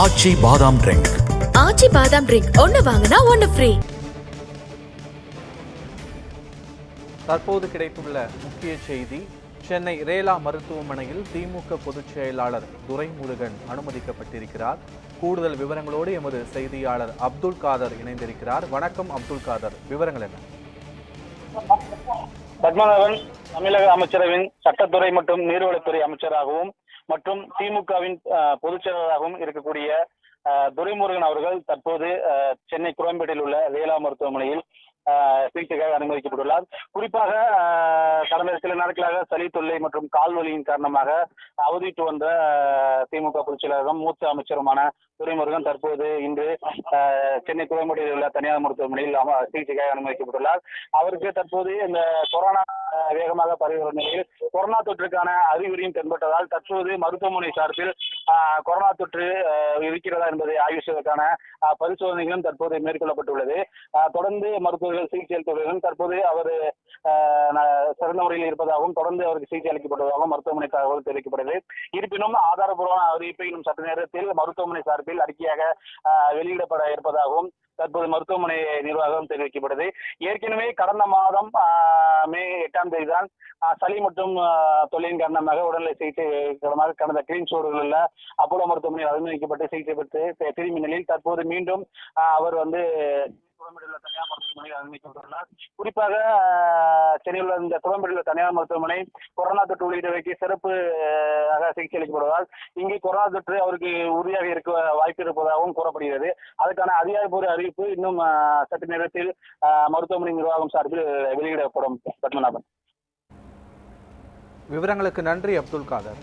ஆச்சி பாதாம் ட்ரிங்க். ஆச்சி பாதாம் ட்ரிங்க் ஒன்னு வாங்கினா ஒன்னு ஃப்ரீ. தற்போது கிடைத்துள்ள முக்கிய செய்தி. சென்னை ரேலா மருத்துவமனையில் திமுக பொதுச் செயலாளர் துரைமுருகன் அனுமதிக்கப்பட்டிருக்கிறார். கூடுதல் விவரங்களோடு எமது செய்தியாளர் அப்துல் காதர் இணைந்திருக்கிறார். வணக்கம் அப்துல் காதர், விவரங்கள் என்ன? பத்மநாபன் தமிழக அமைச்சரவையின் சட்டத்துறை மற்றும் நீர்வளத்துறை அமைச்சராகவும் மற்றும் திமுகவின் பொதுச் செயலாளராகவும் இருக்கக்கூடிய துரைமுருகன் அவர்கள் தற்போது சென்னை குரோம்பேட்டையில் உள்ள ரேலா மருத்துவமனையில் சிகிச்சைக்காக அனுமதிக்கப்பட்டுள்ளார். குறிப்பாக கடந்த சில நாட்களாக சளி தொல்லை மற்றும் கால்வலியின் காரணமாக அவதிட்டு வந்த திமுக பொதுச் செயலாளரும் மூத்த அமைச்சருமான துரைமுருகன் தற்போது இன்று சென்னை குரோம்பேட்டையில் உள்ள தனியார் மருத்துவமனையில் சிகிச்சைக்காக அனுமதிக்கப்பட்டுள்ளார். அவருக்கு தற்போது இந்த கொரோனா வேகமாக பரவி வரும் நிலையில் கொரோனா தொற்றுக்கான அறிகுறியும் தென்பட்டதால் தற்போது மருத்துவமனை சார்பில் கொரோனா தொற்று இருக்கிறதா என்பதை ஆய்வு செய்வதற்கான பரிசோதனைகளும் தற்போது மேற்கொள்ளப்பட்டுள்ளது. தொடர்ந்து மருத்துவர்கள் சிகிச்சை அளித்தவர்களும் தற்போது அவர் சிறந்த முறையில் இருப்பதாகவும் தொடர்ந்து அவருக்கு சிகிச்சை அளிக்கப்பட்டதாகவும் மருத்துவமனை தகவல் தெரிவிக்கப்படுகிறது. இருப்பினும் ஆதாரபூர்வமான அறிவிப்பை இன்னும் சற்று நேரத்தில் மருத்துவமனை சார்பில் அறிக்கையாக வெளியிடப்பட இருப்பதாகவும் தற்போது மருத்துவமனை நிர்வாகம் தெரிவிக்கப்பட்டது. ஏற்கனவே கடந்த மாதம் மே 8ஆம் தேதி தான் சளி மற்றும் தொல்லையின் காரணமாக உடல்நிலை சிகிச்சை காரணமாக கடந்த கிளீன் சோடுகள் உள்ள அப்போலோ மருத்துவமனையில் அனுமதிக்கப்பட்டு சிகிச்சை பெற்று திரும்பிய நிலையில் தற்போது மீண்டும் அவர் தனியார் மருத்துவமனையில் அனுமதிக்கப்பட்டுள்ளார். குறிப்பாக சென்னையில் உள்ள இந்த குரோம்பேட்டையில் தனியார் மருத்துவமனை கொரோனா தொற்று உள்ளிட்டவைக்கு சிறப்பு சிகிச்சை அளிக்கப்படுவதால் இங்கே கொரோனா தொற்று அவருக்கு உறுதியாக இருக்க வாய்ப்பு இருப்பதாகவும் கூறப்படுகிறது. அதற்கான அதிகாரப்பூர்வ அறிவிப்பு இன்னும் சற்று நேரத்தில் மருத்துவமனை நிர்வாகம் சார்பில் வெளியிடப்படும். பத்மநாபன், விவரங்களுக்கு நன்றி அப்துல் காதர்.